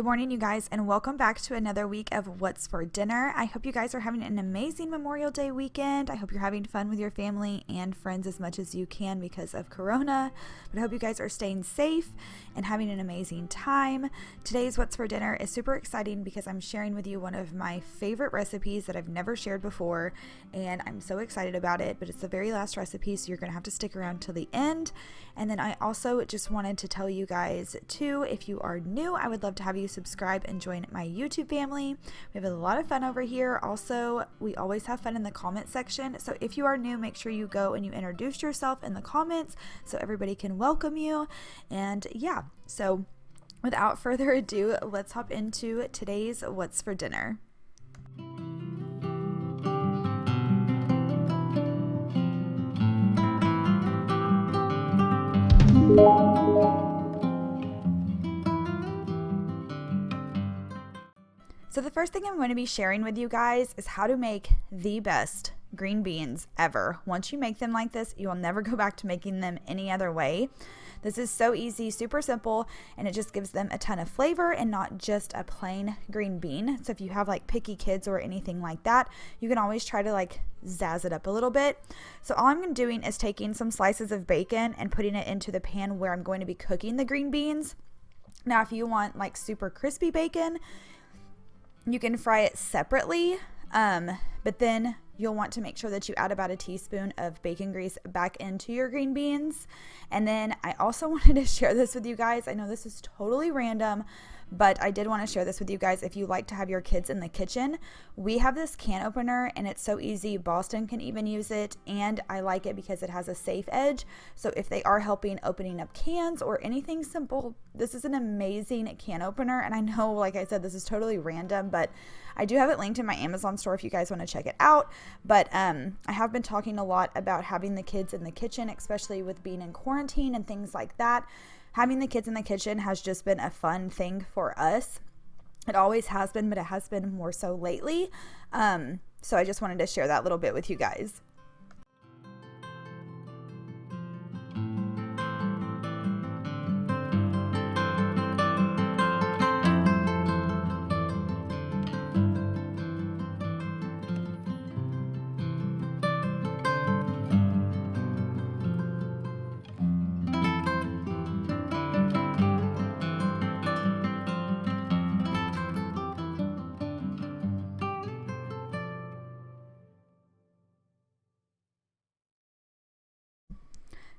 Good morning, you guys, and welcome back to another week of What's for Dinner. I hope you guys are having an amazing Memorial Day weekend. I hope you're having fun with your family and friends as much as you can because of Corona. But I hope you guys are staying safe and having an amazing time. Today's What's for Dinner is super exciting because I'm sharing with you one of my favorite recipes that I've never shared before, and I'm so excited about it. But it's the very last recipe, so you're going to have to stick around till the end. And then I also just wanted to tell you guys too, if you are new, I would love to have you subscribe and join my YouTube family. We have a lot of fun over here. Also, we always have fun in the comment section. So if you are new, make sure you go and you introduce yourself in the comments so everybody can welcome you. And yeah, so without further ado, let's hop into today's What's for Dinner. So the first thing I'm going to be sharing with you guys is how to make the best green beans ever. Once you make them like this, you will never go back to making them any other way. This is so easy, super simple, and it just gives them a ton of flavor and not just a plain green bean. So if you have like picky kids or anything like that, you can always try to like zazz it up a little bit. So all I'm doing is taking some slices of bacon and putting it into the pan where I'm going to be cooking the green beans. Now, if you want like super crispy bacon, you can fry it separately, but then you'll want to make sure that you add about a teaspoon of bacon grease back into your green beans. And then I also wanted to share this with you guys. I know this is totally random, but I did want to share this with you guys. If you like to have your kids in the kitchen, we have this can opener and it's so easy. Boston can even use it, and I like it because it has a safe edge. So if they are helping opening up cans or anything simple, this is an amazing can opener. And I know, like I said, this is totally random, but I do have it linked in my Amazon store if you guys want to check it out. But I have been talking a lot about having the kids in the kitchen, especially with being in quarantine and things like that. Having the kids in the kitchen has just been a fun thing for us. It always has been, but it has been more so lately. So I just wanted to share that little bit with you guys.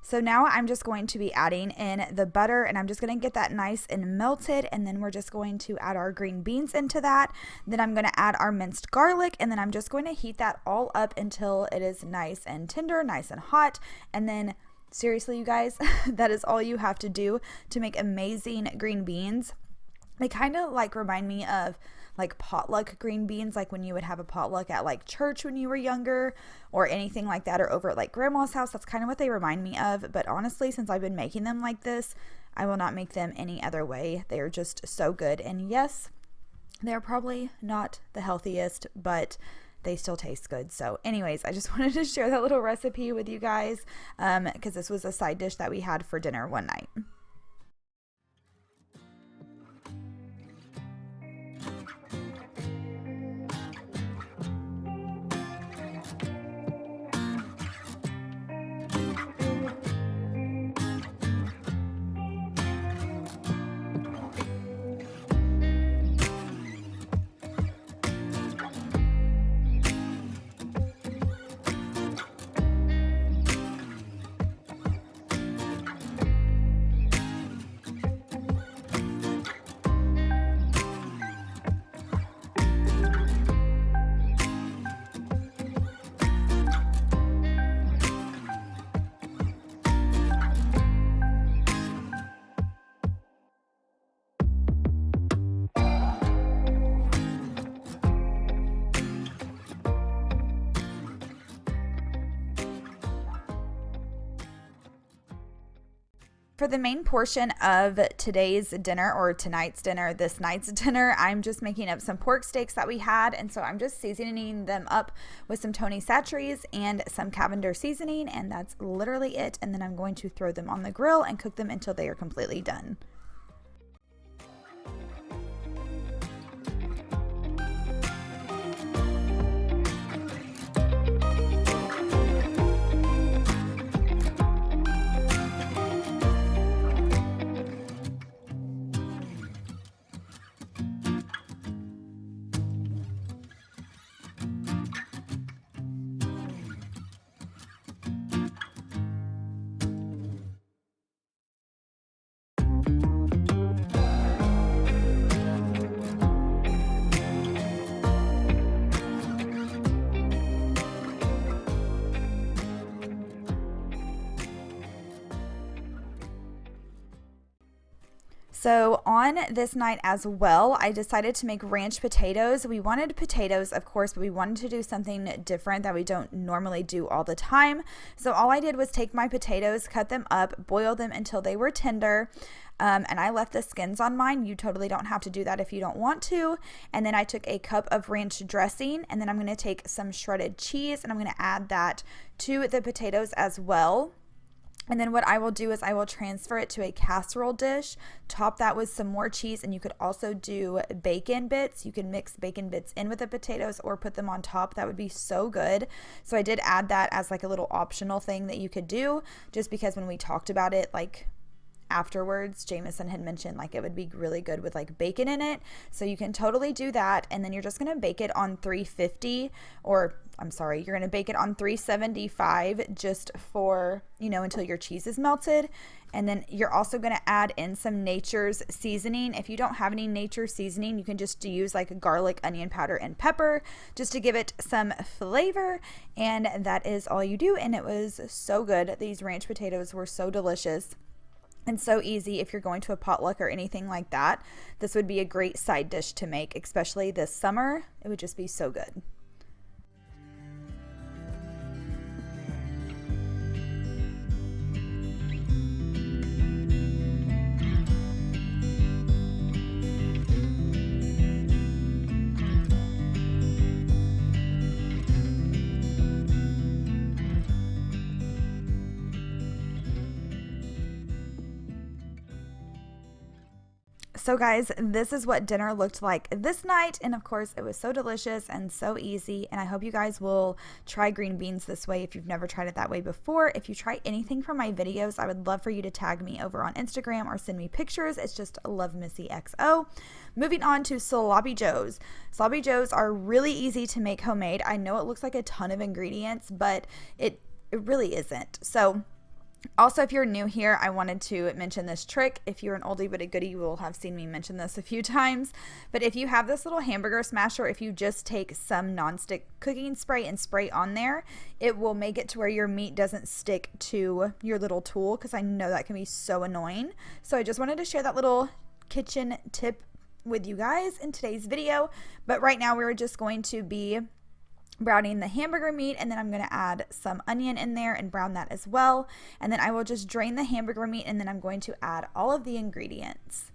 So now I'm just going to be adding in the butter, and I'm just going to get that nice and melted, and then we're just going to add our green beans into that. Then I'm going to add our minced garlic, and then I'm just going to heat that all up until it is nice and tender, nice and hot. And then seriously, you guys, that is all you have to do to make amazing green beans. They kind of like remind me of like potluck green beans, like when you would have a potluck at like church when you were younger or anything like that, or over at like grandma's house. That's kind of what they remind me of. But honestly, since I've been making them like this, I will not make them any other way. They are just so good. And yes, they're probably not the healthiest, but they still taste good. So anyways, I just wanted to share that little recipe with you guys because this was a side dish that we had for dinner one night. For the main portion of today's dinner, or tonight's dinner, this night's dinner, I'm just making up some pork steaks that we had, and so I'm just seasoning them up with some Tony Chachere's and some Cavender seasoning, and that's literally it. And then I'm going to throw them on the grill and cook them until they are completely done. So on this night as well, I decided to make ranch potatoes. We wanted potatoes, of course, but we wanted to do something different that we don't normally do all the time. So all I did was take my potatoes, cut them up, boil them until they were tender. And I left the skins on mine. You totally don't have to do that if you don't want to. And then I took a cup of ranch dressing, and then I'm going to take some shredded cheese and I'm going to add that to the potatoes as well. And then what I will do is I will transfer it to a casserole dish, top that with some more cheese, and you could also do bacon bits. You can mix bacon bits in with the potatoes or put them on top. That would be so good. So I did add that as like a little optional thing that you could do, just because when we talked about it, like afterwards, Jameson had mentioned like it would be really good with like bacon in it. So you can totally do that. And then you're just going to bake it on 350, or I'm sorry, you're going to bake it on 375 just for, you know, until your cheese is melted. And then you're also going to add in some Nature's seasoning. If you don't have any Nature seasoning, you can just use like garlic, onion powder, and pepper just to give it some flavor. And that is all you do. And it was so good. These ranch potatoes were so delicious. And so easy if you're going to a potluck or anything like that. This would be a great side dish to make, especially this summer. It would just be so good. So guys, this is what dinner looked like this night, and of course it was so delicious and so easy, and I hope you guys will try green beans this way if you've never tried it that way before. If you try anything from my videos, I would love for you to tag me over on Instagram or send me pictures. It's just lovemissyxo. Moving on to sloppy joes. Sloppy joes are really easy to make homemade. I know it looks like a ton of ingredients, but it really isn't. So also, if you're new here, I wanted to mention this trick. If you're an oldie but a goodie, you will have seen me mention this a few times. But if you have this little hamburger smasher, if you just take some nonstick cooking spray and spray on there, it will make it to where your meat doesn't stick to your little tool, because I know that can be so annoying. So I just wanted to share that little kitchen tip with you guys in today's video. But right now we're just going to be browning the hamburger meat, and then I'm going to add some onion in there and brown that as well. And then I will just drain the hamburger meat, and then I'm going to add all of the ingredients.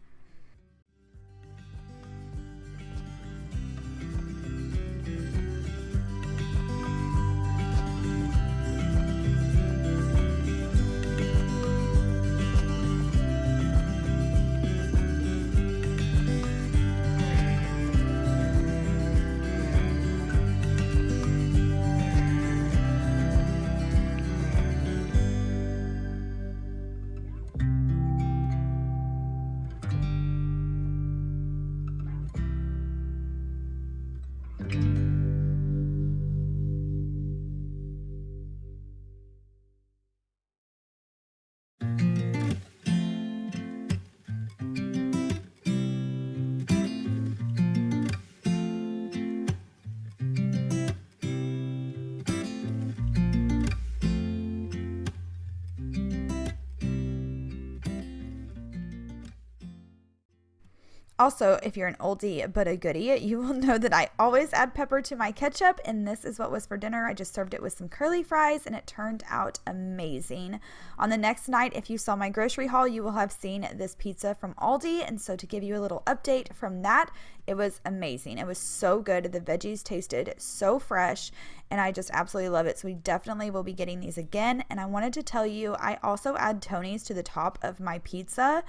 Also, if you're an oldie but a goodie, you will know that I always add pepper to my ketchup, and this is what was for dinner. I just served it with some curly fries, and it turned out amazing. On the next night, if you saw my grocery haul, you will have seen this pizza from Aldi, and so to give you a little update from that, it was amazing. It was so good. The veggies tasted so fresh, and I just absolutely love it. So we definitely will be getting these again. And I wanted to tell you, I also add Tony's to the top of my pizza,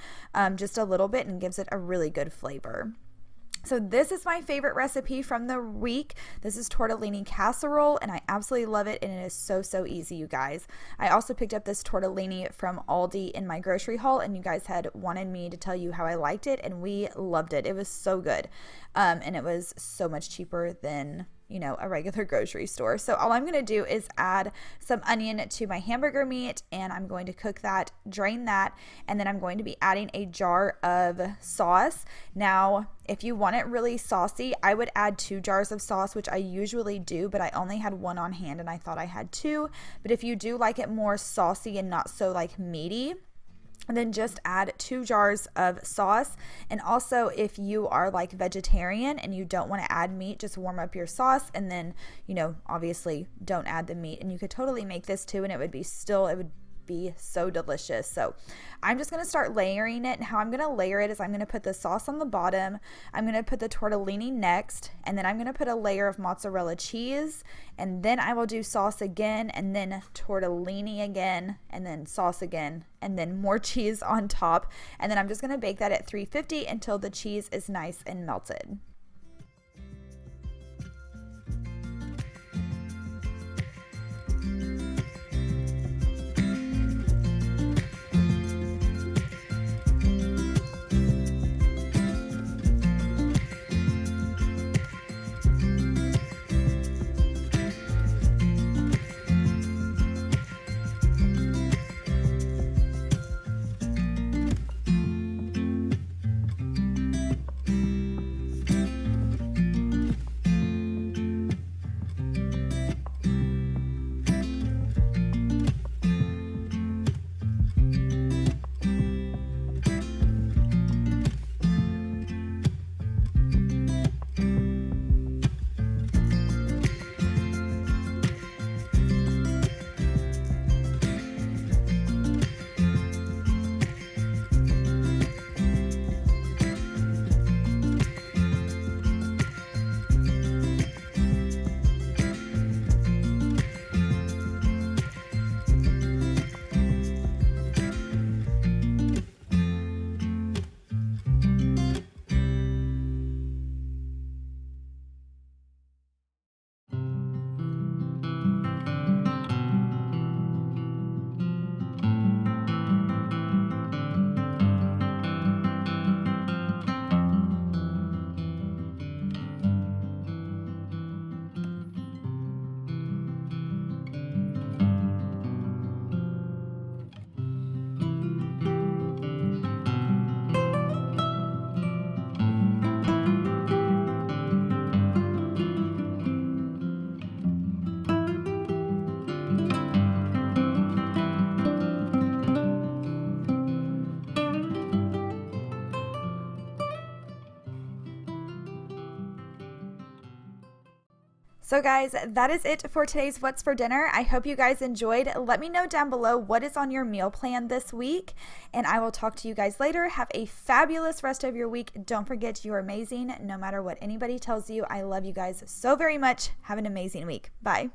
just a little bit, and gives it a really good flavor. So this is my favorite recipe from the week. This is tortellini casserole, and I absolutely love it, and it is so easy, you guys. I also picked up this tortellini from Aldi in my grocery haul, and you guys had wanted me to tell you how I liked it, and we loved it. It was so good, and it was so much cheaper than, you know, a regular grocery store. So all I'm going to do is add some onion to my hamburger meat, and I'm going to cook that, drain that, and then I'm going to be adding a jar of sauce. Now, if you want it really saucy, I would add 2 jars of sauce, which I usually do, but I only had 1 on hand and I thought I had 2. But if you do like it more saucy and not so like meaty, And then just add 2 jars of sauce. And also, if you are like vegetarian and you don't want to add meat, just warm up your sauce and then, you know, obviously don't add the meat. And you could totally make this too, and it would be so delicious. So I'm just going to start layering it, and how I'm going to layer it is I'm going to put the sauce on the bottom, I'm going to put the tortellini next, and then I'm going to put a layer of mozzarella cheese, and then I will do sauce again, and then tortellini again, and then sauce again, and then more cheese on top. And then I'm just going to bake that at 350 until the cheese is nice and melted. So guys, that is it for today's What's for Dinner. I hope you guys enjoyed. Let me know down below what is on your meal plan this week, and I will talk to you guys later. Have a fabulous rest of your week. Don't forget, you're amazing no matter what anybody tells you. I love you guys so very much. Have an amazing week. Bye.